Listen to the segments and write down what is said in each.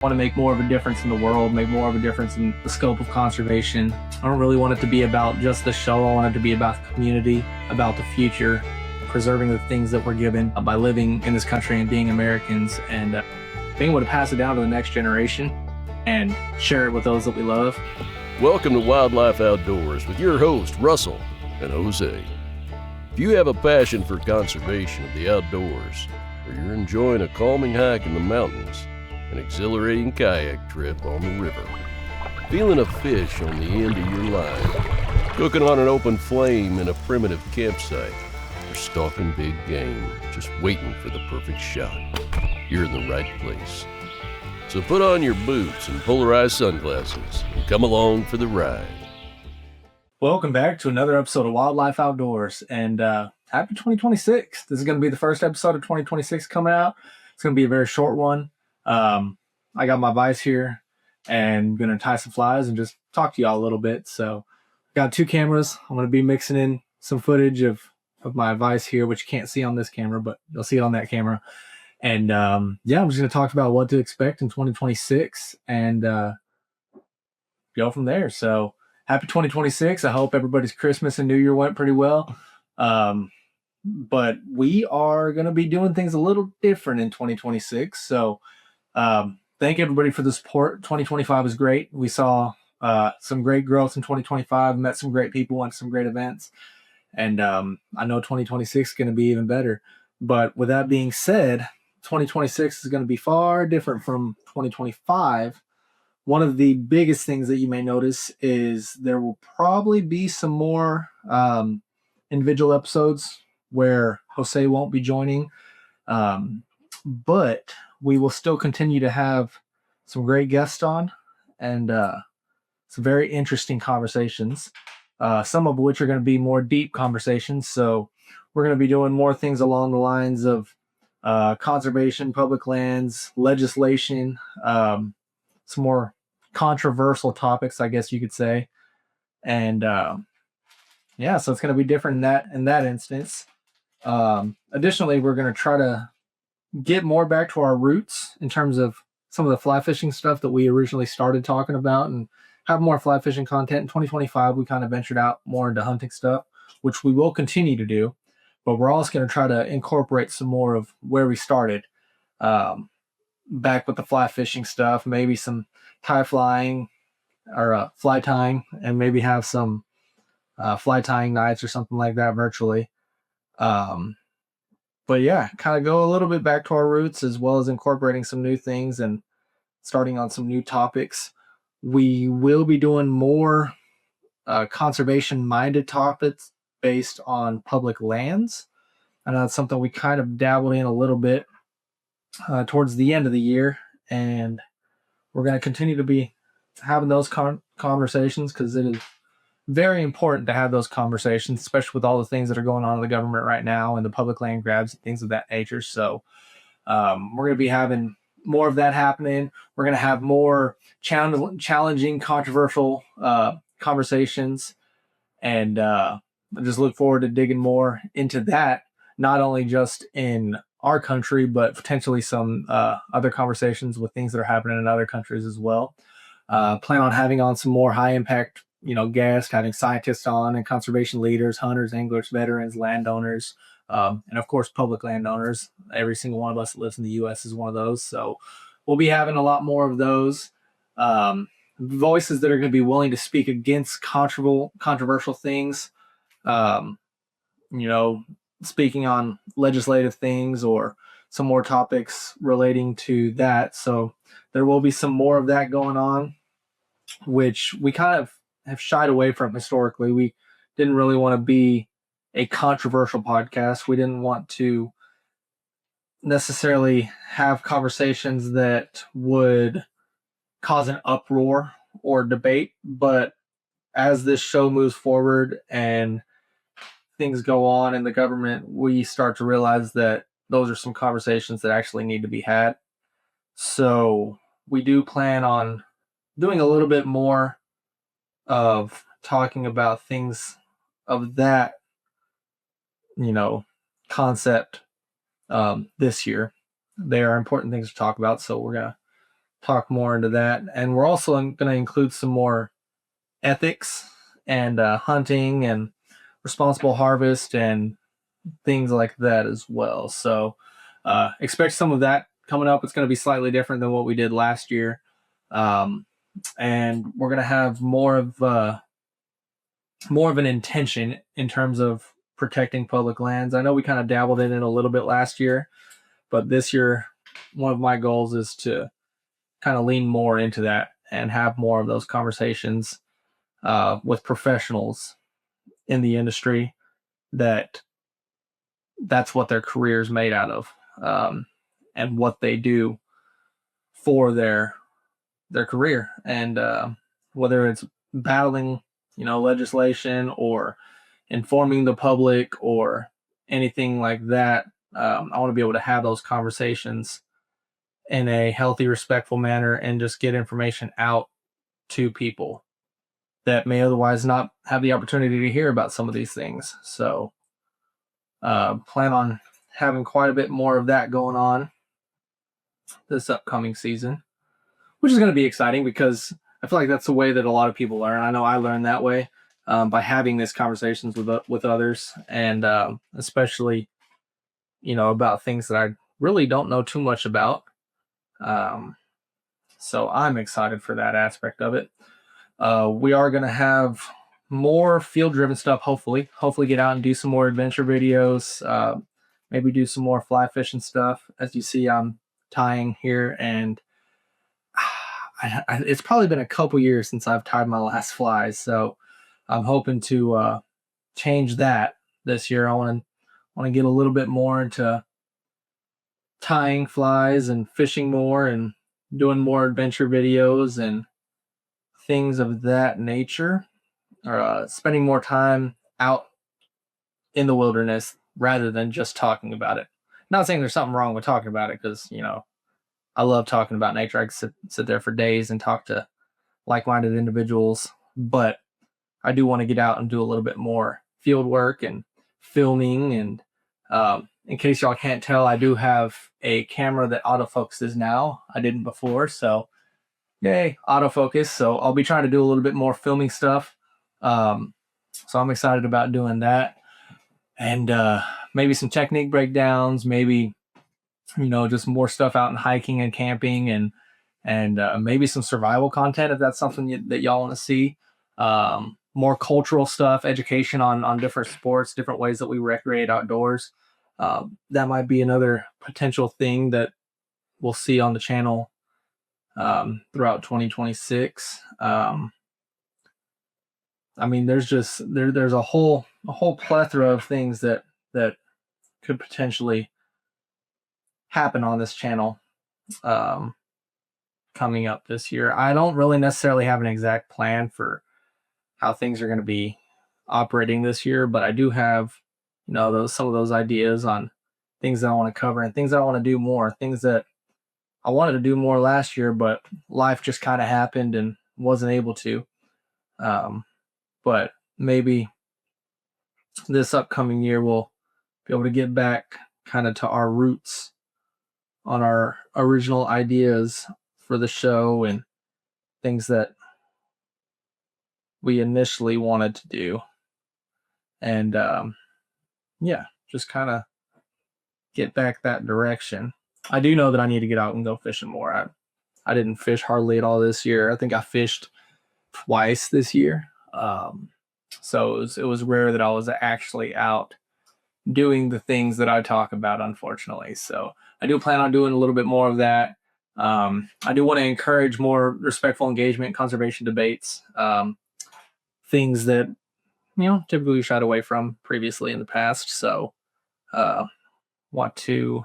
want to make more of a difference in the world, make more of a difference in the scope of conservation. I don't really want it to be about just the show. I want it to be about the community, about the future, preserving the things that we're given by living in this country and being Americans, and being able to pass it down to the next generation and share it with those that we love. Welcome to Wildlife Outdoors with your host, Russell and Jose. If you have a passion for conservation of the outdoors, or you're enjoying a calming hike in the mountains, an exhilarating kayak trip on the river, feeling a fish on the end of your line, cooking on an open flame in a primitive campsite, or stalking big game, just waiting for the perfect shot, you're in the right place. So put on your boots and polarized sunglasses and come along for the ride. Welcome back to another episode of Wildlife Outdoors, and happy 2026. This is going to be the first episode of 2026 coming out. It's going to be a very short one. I got my vise here and going to tie some flies and just talk to y'all a little bit. So got two cameras. I'm going to be mixing in some footage of my vise here, which you can't see on this camera, but you'll see it on that camera. And I'm just going to talk about what to expect in 2026 and go from there. So happy 2026. I hope everybody's Christmas and New Year went pretty well. But we are going to be doing things a little different in 2026. So thank everybody for the support. 2025 was great. We saw some great growth in 2025, met some great people, went to some great events. And I know 2026 is going to be even better. But with that being said, 2026 is going to be far different from 2025. One of the biggest things that you may notice is there will probably be some more individual episodes where Jose won't be joining. But we will still continue to have some great guests on and some very interesting conversations, some of which are going to be more deep conversations. So we're going to be doing more things along the lines of conservation, public lands, legislation, some more controversial topics, I guess you could say. And so it's going to be different in that instance. Additionally, we're going to try to get more back to our roots in terms of some of the fly fishing stuff that we originally started talking about and have more fly fishing content. In 2025, we kind of ventured out more into hunting stuff, which we will continue to do, but we're also going to try to incorporate some more of where we started, back with the fly fishing stuff, maybe some tie flying or fly tying, and maybe have some fly tying nights or something like that virtually. But yeah, kind of go a little bit back to our roots as well as incorporating some new things and starting on some new topics. We will be doing more conservation-minded topics based on public lands. And that's something we kind of dabbled in a little bit towards the end of the year. And we're going to continue to be having those conversations because it is very important to have those conversations, especially with all the things that are going on in the government right now and the public land grabs and things of that nature. So we're going to be having more of that happening. We're going to have more challenging, controversial conversations, and I just look forward to digging more into that, not only just in our country, but potentially some other conversations with things that are happening in other countries as well. Plan on having on some more high impact guests, having scientists on and conservation leaders, hunters, anglers, veterans, landowners, and of course, public landowners. Every single one of us that lives in the U.S. is one of those. So we'll be having a lot more of those voices that are going to be willing to speak against controversial things, speaking on legislative things or some more topics relating to that. So there will be some more of that going on, which we kind of have shied away from historically. We didn't really want to be a controversial podcast. We didn't want to necessarily have conversations that would cause an uproar or debate. But as this show moves forward and things go on in the government, we start to realize that those are some conversations that actually need to be had. So we do plan on doing a little bit more of talking about things of that, concept this year. They are important things to talk about, so we're going to talk more into that. And we're also going to include some more ethics and hunting and responsible harvest and things like that as well. So expect some of that coming up. It's going to be slightly different than what we did last year. And we're going to have more of an intention in terms of protecting public lands. I know we kind of dabbled in it a little bit last year, but this year, one of my goals is to kind of lean more into that and have more of those conversations with professionals in the industry that's what their career is made out of, and what they do for their career, and whether it's battling, legislation or informing the public or anything like that. I want to be able to have those conversations in a healthy, respectful manner and just get information out to people that may otherwise not have the opportunity to hear about some of these things. So plan on having quite a bit more of that going on this upcoming season, which is going to be exciting because I feel like that's the way that a lot of people learn. I know I learned that way by having these conversations with others, and especially about things that I really don't know too much about. So I'm excited for that aspect of it. We are going to have more field-driven stuff. Hopefully get out and do some more adventure videos. Maybe do some more fly fishing stuff. As you see, I'm tying here, and it's probably been a couple years since I've tied my last flies, so I'm hoping to change that this year. I want to get a little bit more into tying flies and fishing more and doing more adventure videos and things of that nature, or spending more time out in the wilderness rather than just talking about it. Not saying there's something wrong with talking about it, because I love talking about nature. I can sit there for days and talk to like-minded individuals, but I do want to get out and do a little bit more field work and filming. And in case y'all can't tell, I do have a camera that autofocuses now. I didn't before, so yay, autofocus. So I'll be trying to do a little bit more filming stuff. So I'm excited about doing that. And maybe some technique breakdowns, maybe just more stuff out and hiking and camping, and maybe some survival content if that's something that y'all want to see. More cultural stuff, education on different sports, different ways that we recreate outdoors. That might be another potential thing that we'll see on the channel throughout 2026. I mean, there's a whole plethora of things that could potentially happen on this channel coming up this year. I don't really necessarily have an exact plan for how things are going to be operating this year, but I do have some of those ideas on things that I want to cover and things that I want to do more, things that I wanted to do more last year, but life just kind of happened and wasn't able to. But maybe this upcoming year we'll be able to get back kind of to our roots on our original ideas for the show and things that we initially wanted to do. And just kind of get back that direction. I do know that I need to get out and go fishing more. I didn't fish hardly at all this year. I think I fished twice this year. So it was rare that I was actually out doing the things that I talk about, unfortunately. So I do plan on doing a little bit more of that. I do want to encourage more respectful engagement, conservation debates, things that typically we shied away from previously in the past. So want to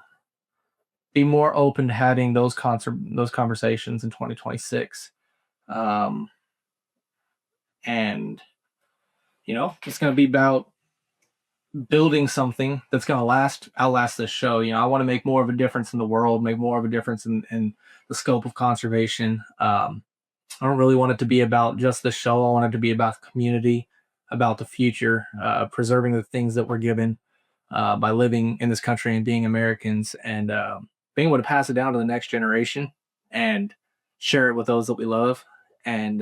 be more open to having those conversations in 2026. And it's going to be about building something that's going to outlast this show. I want to make more of a difference in the world, make more of a difference in the scope of conservation. I don't really want it to be about just the show. I want it to be about the community, about the future, preserving the things that we're given by living in this country and being Americans, and being able to pass it down to the next generation. And share it with those that we love, and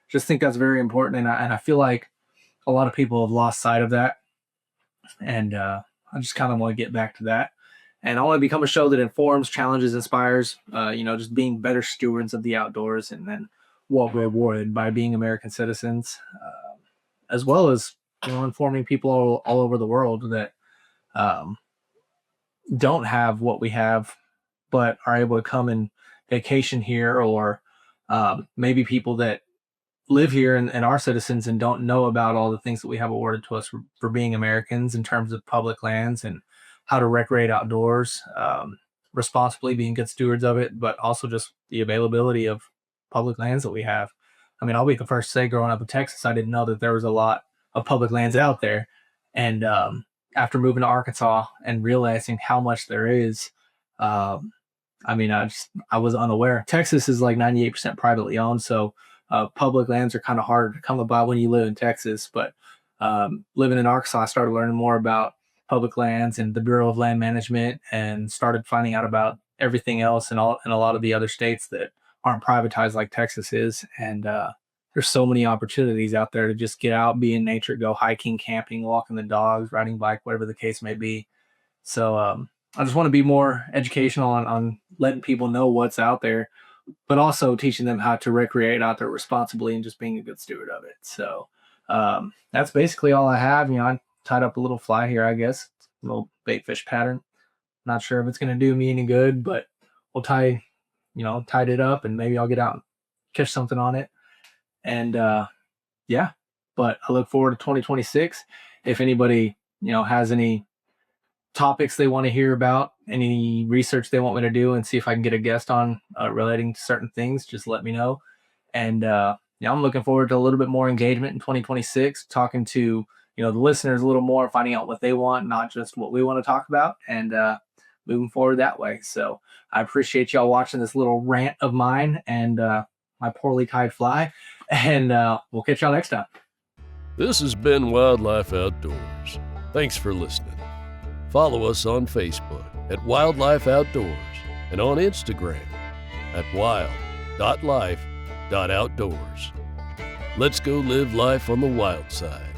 just think that's very important. And I feel like a lot of people have lost sight of that, and I just kind of want to get back to that. And I want to become a show that informs, challenges, inspires. Just being better stewards of the outdoors, and then what we're rewarded by being American citizens, as well as informing people all over the world that um, don't have what we have, but are able to come and vacation here, or maybe people that live here and are citizens and don't know about all the things that we have awarded to us for being Americans in terms of public lands and how to recreate outdoors responsibly, being good stewards of it, but also just the availability of public lands that we have. I mean, I'll be the first to say, growing up in Texas, I didn't know that there was a lot of public lands out there. And after moving to Arkansas and realizing how much there is, um, I was unaware. Texas is like 98% privately owned, so public lands are kind of hard to come about when you live in Texas. But living in Arkansas, I started learning more about public lands and the Bureau of Land Management, and started finding out about everything else and a lot of the other states that aren't privatized like Texas is. And there's so many opportunities out there to just get out, be in nature, go hiking, camping, walking the dogs, riding bike, whatever the case may be. So I just want to be more educational on letting people know what's out there, but also teaching them how to recreate out there responsibly and just being a good steward of it. So that's basically all I have. I tied up a little fly here, I guess, a little bait fish pattern. Not sure if it's going to do me any good, but we'll tied it up, and maybe I'll get out and catch something on it. And yeah, but I look forward to 2026. If anybody, has any topics they want to hear about, any research they want me to do, and see if I can get a guest on relating to certain things, just let me know. And I'm looking forward to a little bit more engagement in 2026, talking to the listeners a little more, finding out what they want, not just what we want to talk about, and moving forward that way. So I appreciate y'all watching this little rant of mine and my poorly tied fly, and we'll catch y'all next time. This has been Wildlife Outdoors. Thanks for listening. Follow us on Facebook at Wildlife Outdoors and on Instagram at wild.life.outdoors. Let's go live life on the wild side.